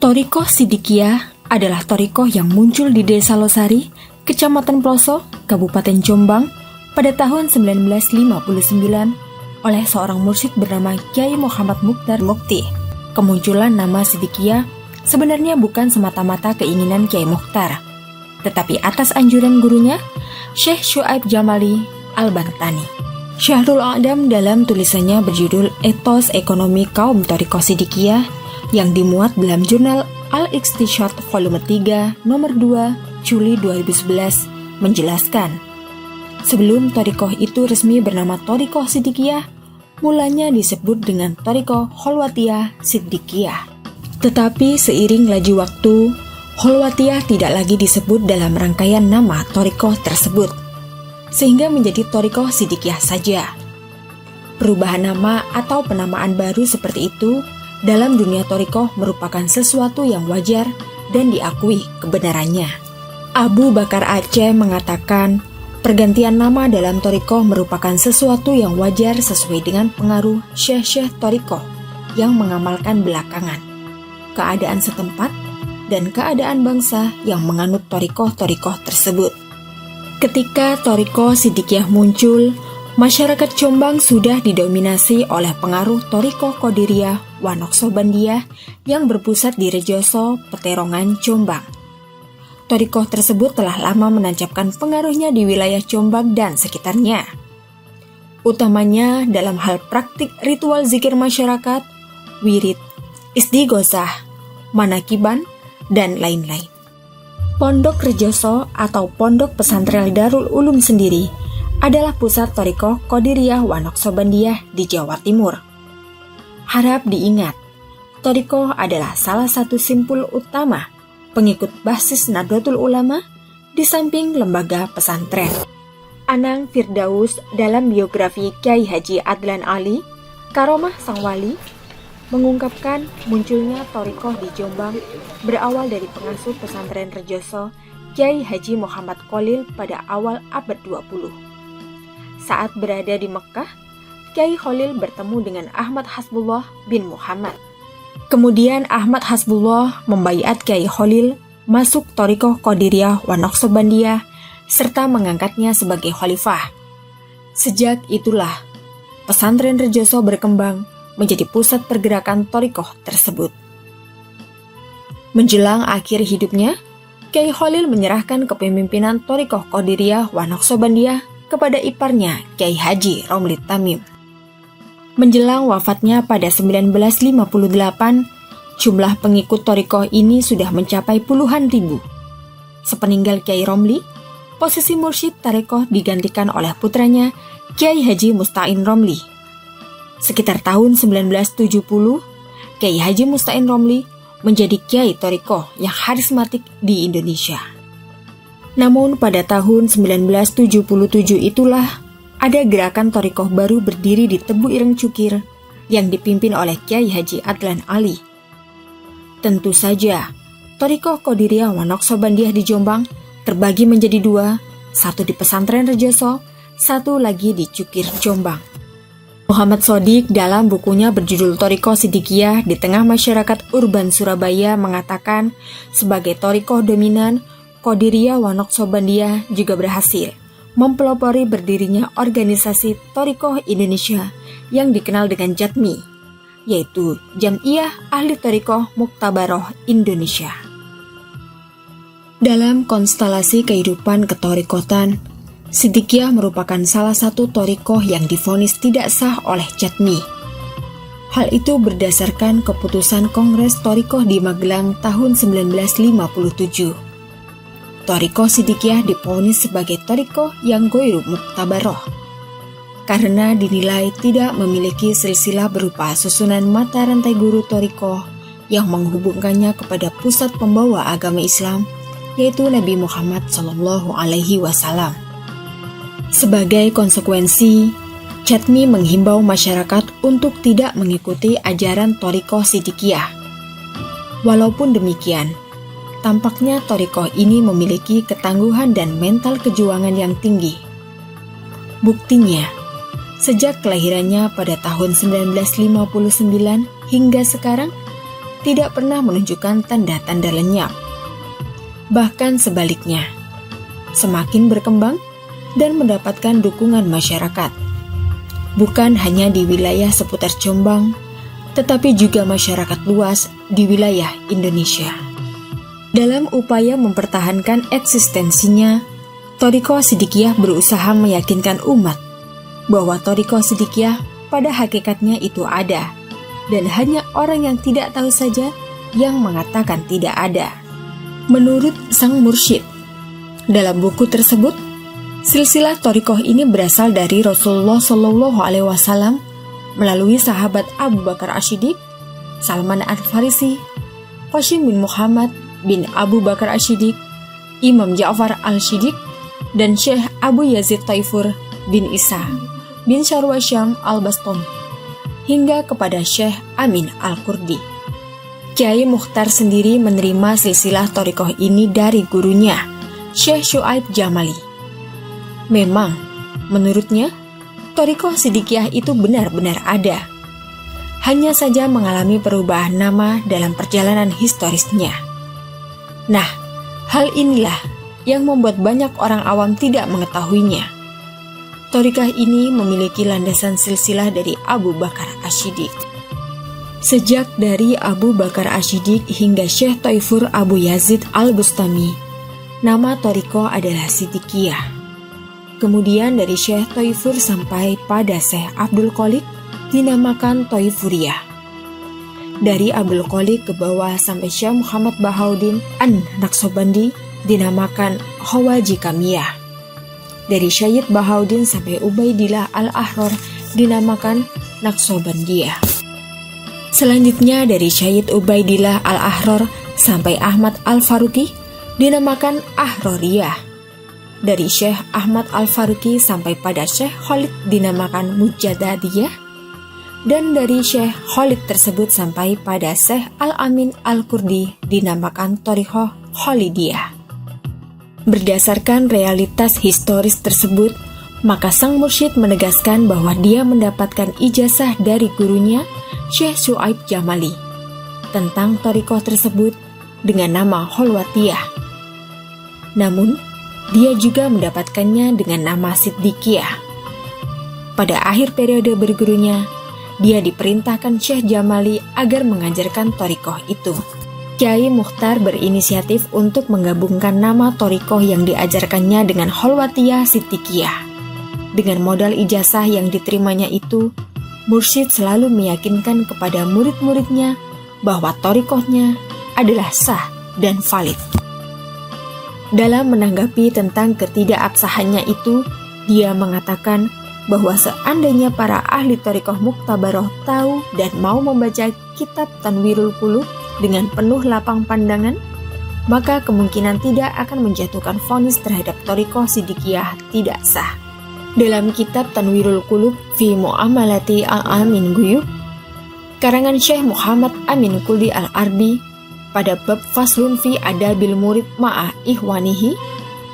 Thariqah Sidikiyah adalah thariqah yang muncul di Desa Losari, Kecamatan Ploso, Kabupaten Jombang pada tahun 1959 oleh seorang mursyid bernama Kyai Muhammad Mukhtar Mukti. Kemunculan nama Sidikiyah sebenarnya bukan semata-mata keinginan Kyai Mukhtar, tetapi atas anjuran gurunya, Syekh Syuaib Jamali Al-Bantani. Syahrul A'dam dalam tulisannya berjudul Etos Ekonomi Kaum Thariqah Sidikiyah yang dimuat dalam jurnal Al-Iqtisad volume 3 nomor 2 Juli 2011 menjelaskan, sebelum thariqah itu resmi bernama Thariqah Sidikiyah, mulanya disebut dengan Thariqah Kholwatiyah Sidikiyah. Tetapi seiring laju waktu, Kholwatiyah tidak lagi disebut dalam rangkaian nama thariqah tersebut, sehingga menjadi Thariqah Sidikiyah saja. Perubahan nama atau penamaan baru seperti itu dalam dunia thariqah merupakan sesuatu yang wajar dan diakui kebenarannya. Abu Bakar Aceh mengatakan, pergantian nama dalam thariqah merupakan sesuatu yang wajar sesuai dengan pengaruh syekh-syekh thariqah yang mengamalkan belakangan, keadaan setempat, dan keadaan bangsa yang menganut thariqah-thariqah tersebut. Ketika Thariqah Sidikiyah muncul, masyarakat Jombang sudah didominasi oleh pengaruh Thariqah Qadiriyah wa Naqsabandiyah yang berpusat di Rejoso, Peterongan, Jombang. Thariqah tersebut telah lama menancapkan pengaruhnya di wilayah Jombang dan sekitarnya, utamanya dalam hal praktik ritual zikir masyarakat, wirid, istighosah, manakiban, dan lain-lain. Pondok Rejoso atau Pondok Pesantren Darul Ulum sendiri adalah pusat Thariqah Qadiriyah wa Naqsabandiyah di Jawa Timur. Harap diingat, thariqah adalah salah satu simpul utama pengikut basis Nahdlatul Ulama di samping lembaga pesantren. Anang Firdaus dalam biografi Kyai Haji Adlan Ali, Karomah Sang Wali, mengungkapkan munculnya thariqah di Jombang berawal dari pengasuh pesantren Rejoso Kyai Haji Muhammad Khalil pada awal abad 20. Saat berada di Mekah, Kyai Khalil bertemu dengan Ahmad Hasbullah bin Muhammad. Kemudian Ahmad Hasbullah membaiat Kyai Khalil masuk thariqah Qadiriyah wa Naqsabandiyah serta mengangkatnya sebagai khalifah. Sejak itulah pesantren Rejoso berkembang menjadi pusat pergerakan thariqah tersebut. Menjelang akhir hidupnya, Kyai Khalil menyerahkan kepemimpinan thariqah Qadiriyah wa Naqsabandiyah kepada iparnya Kyai Haji Romli Tamim. Menjelang wafatnya pada 1958, jumlah pengikut thariqah ini sudah mencapai puluhan ribu. Sepeninggal Kyai Romli, posisi mursyid thariqah digantikan oleh putranya Kyai Haji Musta'in Romli. Sekitar tahun 1970, Kyai Haji Musta'in Romli menjadi Kyai thariqah yang karismatik di Indonesia. Namun pada tahun 1977 itulah ada gerakan thariqah baru berdiri di Tebu Ireng Cukir yang dipimpin oleh Kyai Haji Adlan Ali. Tentu saja, thariqah Qadiriyah wa Naqsabandiyah di Jombang terbagi menjadi dua, satu di pesantren Rejoso, satu lagi di Cukir, Jombang. Muhammad Shodiq dalam bukunya berjudul Thariqah Sidikiyah di Tengah Masyarakat Urban Surabaya mengatakan, sebagai thariqah dominan, Qadiriyah wa Naqsabandiyah juga berhasil mempelopori berdirinya organisasi thariqah Indonesia yang dikenal dengan JATMI, yaitu Jam'iyah Ahli Thariqah Muktabaroh Indonesia. Dalam konstelasi kehidupan kethariqatan, Sidikiyah merupakan salah satu thariqah yang divonis tidak sah oleh JATMI. Hal itu berdasarkan keputusan Kongres Thariqah di Magelang tahun 1957. Thariqah Sidikiyah divonis sebagai thariqah yang ghairu muktabaroh karena dinilai tidak memiliki silsilah berupa susunan mata rantai guru thariqah yang menghubungkannya kepada pusat pembawa agama Islam, yaitu Nabi Muhammad SAW. Sebagai konsekuensi, JATMI menghimbau masyarakat untuk tidak mengikuti ajaran thariqah Sidikiyah. Walaupun demikian, tampaknya thariqah ini memiliki ketangguhan dan mental kejuangan yang tinggi. Buktinya, sejak kelahirannya pada tahun 1959 hingga sekarang, tidak pernah menunjukkan tanda-tanda lenyap. Bahkan sebaliknya, semakin berkembang dan mendapatkan dukungan masyarakat. Bukan hanya di wilayah seputar Jombang, tetapi juga masyarakat luas di wilayah Indonesia. Dalam upaya mempertahankan eksistensinya, Thariqah Shidikiyah berusaha meyakinkan umat bahwa Thariqah Shidikiyah pada hakikatnya itu ada, dan hanya orang yang tidak tahu saja yang mengatakan tidak ada. Menurut sang mursyid, dalam buku tersebut, silsilah Thariqah ini berasal dari Rasulullah Shallallahu Alaihi Wasallam melalui sahabat Abu Bakar Ash-Shiddiq, Salman Al-Farisi, Qasim bin Muhammad bin Abu Bakar Ash-Shiddiq, Imam Ja'far Al-Shiddiq, dan Syekh Abu Yazid Taifur bin Isa bin Syarwasyam Al-Bastami, hingga kepada Syekh Amin Al-Kurdi. Kiai Mukhtar sendiri menerima silsilah Thariqah ini dari gurunya, Syekh Syuaib Jamali. Memang, menurutnya, Thariqah Shidikiyah itu benar-benar ada. Hanya saja mengalami perubahan nama dalam perjalanan historisnya. Nah, hal inilah yang membuat banyak orang awam tidak mengetahuinya. Thariqah ini memiliki landasan silsilah dari Abu Bakar Ash-Shiddiq. Sejak dari Abu Bakar Ash-Shiddiq hingga Syekh Taifur Abu Yazid Al-Bustami, nama Thariqah adalah Shidikiyah. Kemudian dari Syekh Taifur sampai pada Syekh Abdul Qolik dinamakan Taifuriyah. Dari Abdul Qolik ke bawah sampai Syekh Muhammad Bahauddin An-Naqshbandi dinamakan Khawaji Kamiyah. Dari Syed Bahauddin sampai Ubaidillah Al-Ahrar dinamakan Naqshbandiyah. Selanjutnya dari Syed Ubaidillah Al-Ahrar sampai Ahmad Al-Faruqi dinamakan Ahroriyah. Dari Syekh Ahmad Al-Faruqi sampai pada Syekh Khalid dinamakan Mujaddadiyah. Dan dari Syekh Khalid tersebut sampai pada Syekh Al-Amin Al-Kurdi dinamakan Thariqah Khalidiyah. Berdasarkan realitas historis tersebut, maka sang mursyid menegaskan bahwa dia mendapatkan ijazah dari gurunya Syekh Syuaib Jamali tentang Thariqah tersebut dengan nama Khalwatiyah. Namun, dia juga mendapatkannya dengan nama Shidikiyah. Pada akhir periode bergurunya, dia diperintahkan Syekh Jamali agar mengajarkan Thariqah itu. Kiai Mukhtar berinisiatif untuk menggabungkan nama Thariqah yang diajarkannya dengan Khalwatiyah Shidikiyah. Dengan modal ijazah yang diterimanya itu, mursyid selalu meyakinkan kepada murid-muridnya bahwa Thariqahnya adalah sah dan valid. Dalam menanggapi tentang ketidakabsahannya itu, dia mengatakan bahwa seandainya para ahli Thariqah Muktabaroh tahu dan mau membaca kitab Tanwirul Qulub dengan penuh lapang pandangan, maka kemungkinan tidak akan menjatuhkan vonis terhadap Thariqah Shidikiyah tidak sah. Dalam kitab Tanwirul Qulub fi Mu'amalati Al-Amin Guyub, karangan Syekh Muhammad Amin Quldi Al-Arbi, pada bab Faslun fi Adabil Murid Ma'a Ikhwanihi,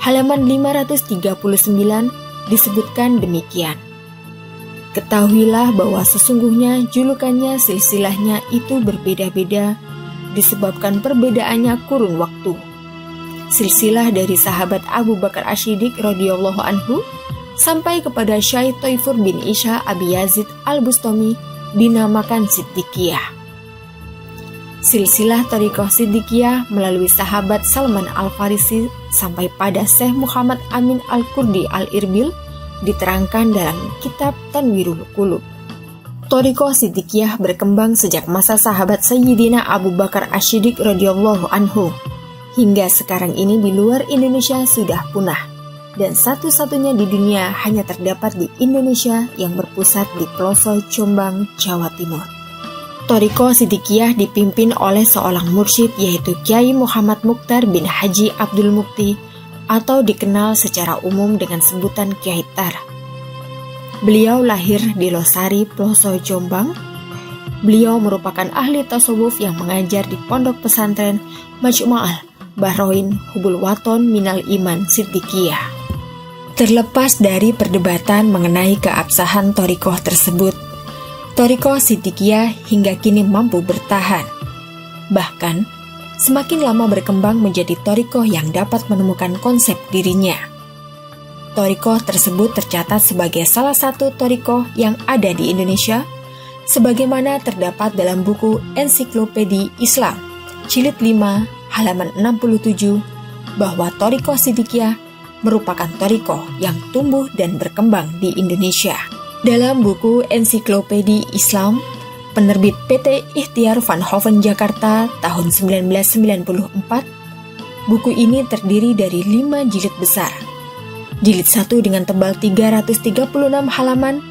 halaman 539, disebutkan demikian. Ketahuilah bahwa sesungguhnya julukannya silsilahnya itu berbeda-beda disebabkan perbedaannya kurun waktu. Silsilah dari sahabat Abu Bakar Ash-Shiddiq radhiyallahu anhu sampai kepada Syekh Taifur bin Isa Abi Yazid Al-Bustami dinamakan Shidikiyah. Silsilah Thariqah Shidikiyah melalui sahabat Salman Al-Farisi sampai pada Syekh Muhammad Amin Al-Kurdi Al-Irbil diterangkan dalam kitab Tanwirul Qulub. Thariqah Shidikiyah berkembang sejak masa sahabat Sayyidina Abu Bakar Ash-Shiddiq radhiyallahu anhu. Hingga sekarang ini di luar Indonesia sudah punah, dan satu-satunya di dunia hanya terdapat di Indonesia yang berpusat di pelosok Jombang, Jawa Timur. Thariqah Shidikiyah dipimpin oleh seorang mursyid yaitu Kiai Muhammad Mukhtar bin Haji Abdul Mukti atau dikenal secara umum dengan sebutan Kiai Tar. Beliau lahir di Losari, pelosok Jombang. Beliau merupakan ahli tasawuf yang mengajar di pondok pesantren Majmu'ah Bahroin Hubul Waton Minal Iman Shidikiyah. Terlepas dari perdebatan mengenai keabsahan Thariqah tersebut, Thariqah Shidikiyah hingga kini mampu bertahan. Bahkan, semakin lama berkembang menjadi thariqah yang dapat menemukan konsep dirinya. Thariqah tersebut tercatat sebagai salah satu thariqah yang ada di Indonesia, sebagaimana terdapat dalam buku Ensiklopedi Islam, Jilid 5, halaman 67, bahwa thariqah Siddiqiyah merupakan thariqah yang tumbuh dan berkembang di Indonesia. Dalam buku Ensiklopedi Islam, penerbit PT Ikhtiar Van Hoven Jakarta tahun 1994, buku ini terdiri dari 5 jilid besar. Jilid 1 dengan tebal 336 halaman,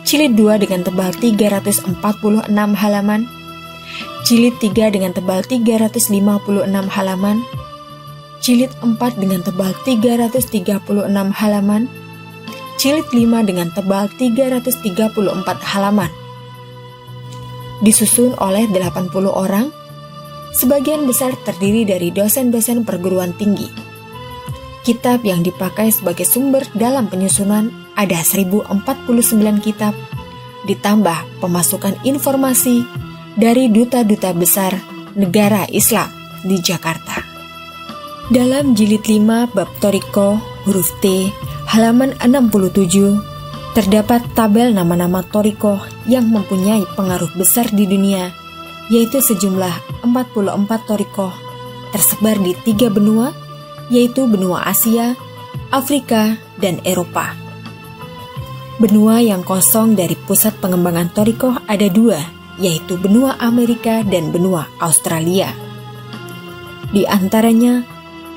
jilid 2 dengan tebal 346 halaman, jilid 3 dengan tebal 356 halaman, jilid 4 dengan tebal 336 halaman, jilid 5 dengan tebal 334 halaman. Disusun oleh 80 orang, sebagian besar terdiri dari dosen-dosen perguruan tinggi. Kitab yang dipakai sebagai sumber dalam penyusunan ada 1049 kitab, ditambah pemasukan informasi dari duta-duta besar negara Islam di Jakarta. Dalam jilid 5 bab thariqah huruf T, halaman 67, terdapat tabel nama-nama thariqah yang mempunyai pengaruh besar di dunia, yaitu sejumlah 44 thariqah tersebar di 3 benua, yaitu benua Asia, Afrika, dan Eropa. Benua yang kosong dari pusat pengembangan thariqah ada 2, yaitu benua Amerika dan benua Australia. Di antaranya,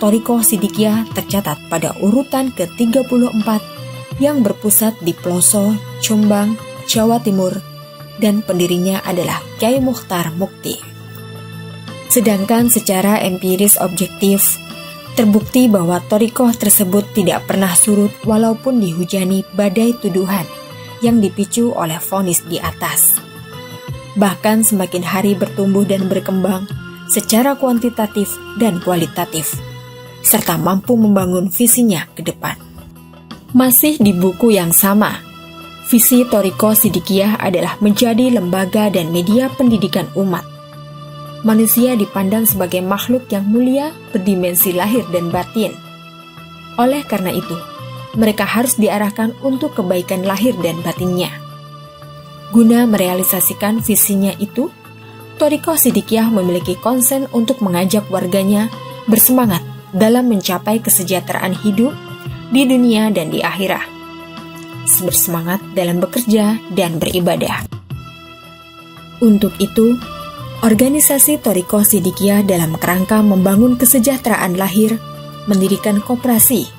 thariqah Siddiqiyah tercatat pada urutan ke-34 yang berpusat di Peloso, Jombang, Jawa Timur, dan pendirinya adalah Kyai Mukhtar Mukti. Sedangkan secara empiris objektif, terbukti bahwa thariqah tersebut tidak pernah surut walaupun dihujani badai tuduhan yang dipicu oleh vonis di atas. Bahkan semakin hari bertumbuh dan berkembang secara kuantitatif dan kualitatif, serta mampu membangun visinya ke depan. Masih di buku yang sama, visi thariqah Siddiqiyah adalah menjadi lembaga dan media pendidikan umat. Manusia dipandang sebagai makhluk yang mulia berdimensi lahir dan batin. Oleh karena itu, mereka harus diarahkan untuk kebaikan lahir dan batinnya. Guna merealisasikan visinya itu, thariqah Siddiqiyah memiliki konsen untuk mengajak warganya bersemangat dalam mencapai kesejahteraan hidup di dunia dan di akhirat, bersemangat dalam bekerja dan beribadah. Untuk itu, organisasi thariqah Siddiqiyah dalam kerangka membangun kesejahteraan lahir, mendirikan koperasi,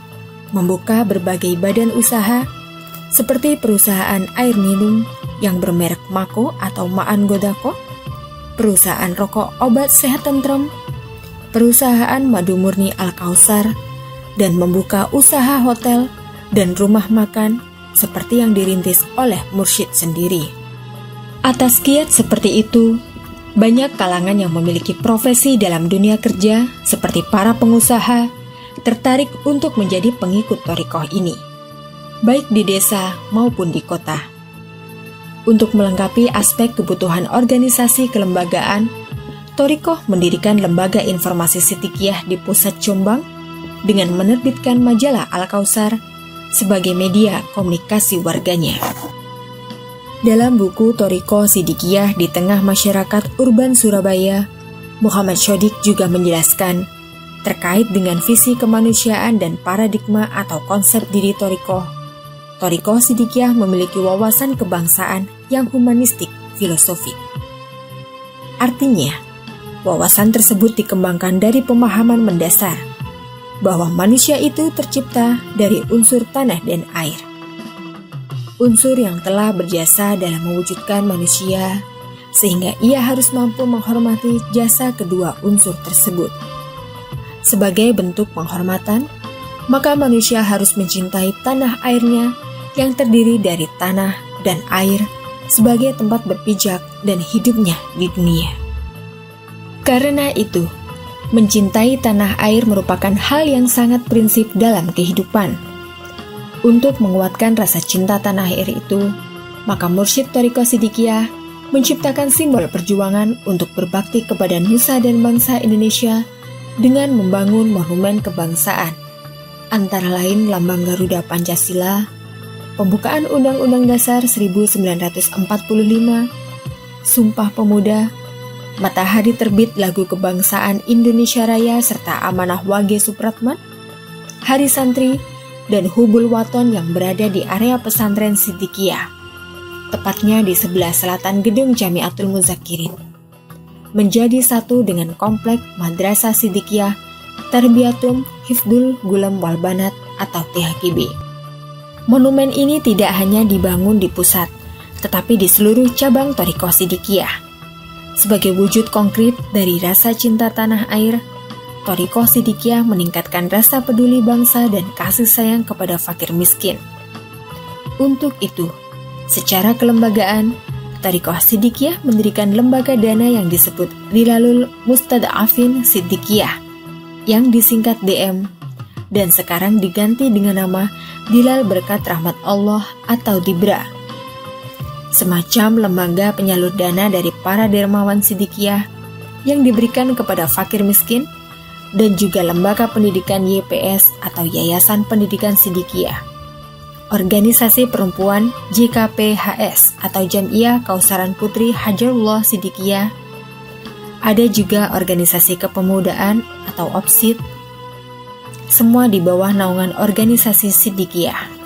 membuka berbagai badan usaha, seperti perusahaan air minum yang bermerek Mako atau Maan Godako, perusahaan rokok obat sehat tentrem, perusahaan madu murni Al-Kausar, dan membuka usaha hotel dan rumah makan seperti yang dirintis oleh Mursyid sendiri. Atas kiat seperti itu, banyak kalangan yang memiliki profesi dalam dunia kerja seperti para pengusaha tertarik untuk menjadi pengikut thariqah ini, baik di desa maupun di kota. Untuk melengkapi aspek kebutuhan organisasi kelembagaan, thariqah mendirikan lembaga informasi Siddiqiyah di pusat Jombang dengan menerbitkan majalah Al-Kausar sebagai media komunikasi warganya. Dalam buku thariqah Siddiqiyah di tengah masyarakat urban Surabaya, Muhammad Shodiq juga menjelaskan terkait dengan visi kemanusiaan dan paradigma atau konsep diri thariqah. Thariqah Siddiqiyah memiliki wawasan kebangsaan yang humanistik filosofik. Artinya, wawasan tersebut dikembangkan dari pemahaman mendasar bahwa manusia itu tercipta dari unsur tanah dan air. Unsur yang telah berjasa dalam mewujudkan manusia, sehingga ia harus mampu menghormati jasa kedua unsur tersebut. Sebagai bentuk penghormatan, maka manusia harus mencintai tanah airnya yang terdiri dari tanah dan air sebagai tempat berpijak dan hidupnya di dunia. Karena itu, mencintai tanah air merupakan hal yang sangat prinsip dalam kehidupan. Untuk menguatkan rasa cinta tanah air itu, maka mursyid thariqah Siddiqiyah menciptakan simbol perjuangan untuk berbakti kepada nusa dan bangsa Indonesia dengan membangun monumen kebangsaan, antara lain lambang Garuda Pancasila, pembukaan Undang-Undang Dasar 1945, Sumpah Pemuda, matahari terbit lagu kebangsaan Indonesia Raya serta amanah Wage Supratman, Hari Santri, dan Hubul Waton yang berada di area pesantren Siddiqiyah, tepatnya di sebelah selatan gedung Jamiatul Muzakirin, menjadi satu dengan komplek Madrasah Siddiqiyah Tarbiyatum Hifdul Gulam wal Banat atau THGB. Monumen ini tidak hanya dibangun di pusat, tetapi di seluruh cabang Thariqah Siddiqiyah. Sebagai wujud konkret dari rasa cinta tanah air, Thariqah Siddiqiyah meningkatkan rasa peduli bangsa dan kasih sayang kepada fakir miskin. Untuk itu, secara kelembagaan, Thariqah Siddiqiyah mendirikan lembaga dana yang disebut Dilalul Mustad'afin Siddiqiyah, yang disingkat DM, dan sekarang diganti dengan nama Dilal Berkat Rahmat Allah atau Dibra. Semacam lembaga penyalur dana dari para dermawan Siddiqiyah yang diberikan kepada fakir miskin, dan juga lembaga pendidikan YPS atau Yayasan Pendidikan Siddiqiyah, organisasi perempuan JKPHS atau Jam'iyah Kausaran Putri Hajarullah Siddiqiyah, ada juga organisasi kepemudaan atau OPSID, semua di bawah naungan organisasi Siddiqiyah.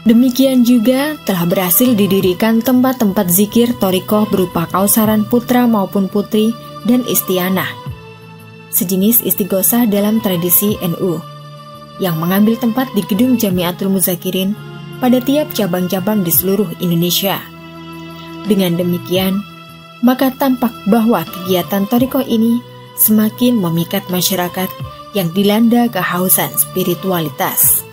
Demikian juga telah berhasil didirikan tempat-tempat zikir Thariqah berupa Kausaran Putra maupun Putri dan Istianah, sejenis istighosah dalam tradisi NU, yang mengambil tempat di gedung Jamiatul Muzakirin pada tiap cabang-cabang di seluruh Indonesia. Dengan demikian, maka tampak bahwa kegiatan Thariqah ini semakin memikat masyarakat yang dilanda kehausan spiritualitas.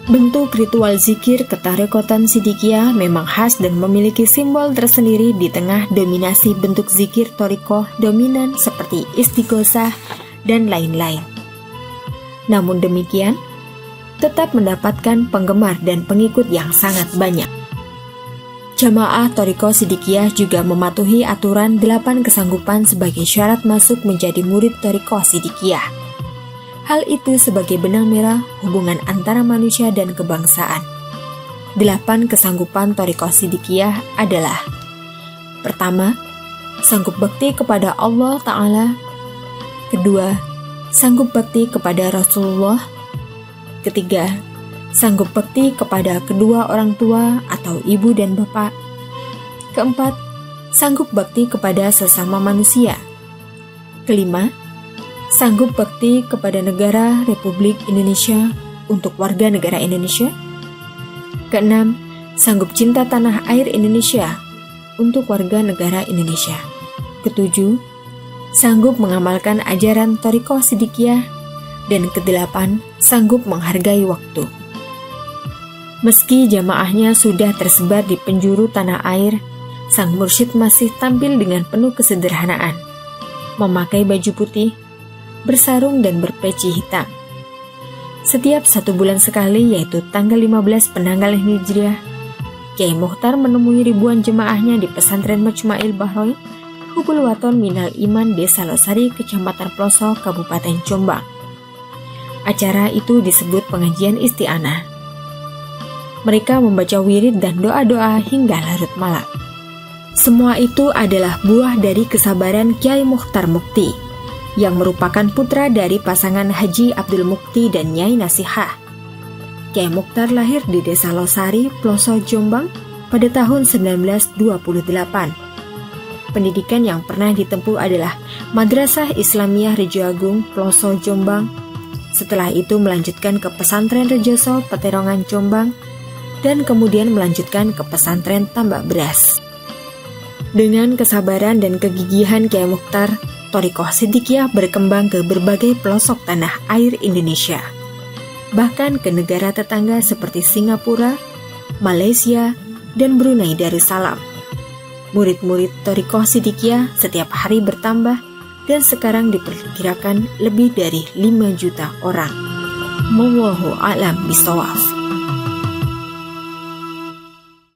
Bentuk ritual zikir ketarekotan Siddiqiyah memang khas dan memiliki simbol tersendiri di tengah dominasi bentuk zikir Thariqah dominan seperti istighosah dan lain-lain. Namun demikian, tetap mendapatkan penggemar dan pengikut yang sangat banyak. Jamaah Thariqah Siddiqiyah juga mematuhi aturan 8 kesanggupan sebagai syarat masuk menjadi murid Thariqah Siddiqiyah. Hal itu sebagai benang merah hubungan antara manusia dan kebangsaan. 8 kesanggupan Thariqah Siddiqiyah adalah: pertama, sanggup bakti kepada Allah Ta'ala. Kedua, sanggup bakti kepada Rasulullah. Ketiga, sanggup bakti kepada kedua orang tua atau ibu dan bapak. Keempat, sanggup bakti kepada sesama manusia. Kelima, sanggup bakti kepada negara Republik Indonesia untuk warga negara Indonesia. Keenam, sanggup cinta tanah air Indonesia untuk warga negara Indonesia. Ketujuh, sanggup mengamalkan ajaran Thariqah Siddiqiyah. Dan kedelapan, sanggup menghargai waktu. Meski jamaahnya sudah tersebar di penjuru tanah air, sang mursyid masih tampil dengan penuh kesederhanaan, memakai baju putih, bersarung dan berpeci hitam. Setiap 1 bulan sekali, yaitu tanggal 15 Penanggal Hijriah, Kiai Mukhtar menemui ribuan jemaahnya di pesantren Majma'il Bahroin, Hubul Waton Minal Iman Desa Losari, Kecamatan Ploso, Kabupaten Jombang. Acara itu disebut pengajian isti'anah. Mereka membaca wirid dan doa-doa hingga larut malam. Semua itu adalah buah dari kesabaran Kiai Mukhtar Mukti, yang merupakan putra dari pasangan Haji Abdul Mukti dan Nyai Nasihah. Kiai Mukhtar lahir di Desa Losari, Ploso, Jombang pada tahun 1928. Pendidikan yang pernah ditempuh adalah Madrasah Islamiyah Rejo Agung, Ploso, Jombang. Setelah itu melanjutkan ke Pesantren Rejoso, Peterongan, Jombang, dan kemudian melanjutkan ke Pesantren Tambak Beras. Dengan kesabaran dan kegigihan Kiai Mukhtar, Thariqah Siddiqiyah berkembang ke berbagai pelosok tanah air Indonesia, bahkan ke negara tetangga seperti Singapura, Malaysia, dan Brunei Darussalam. Murid-murid Thariqah Siddiqiyah setiap hari bertambah dan sekarang diperkirakan lebih dari 5 juta orang. Wallahu a'lam bishawab.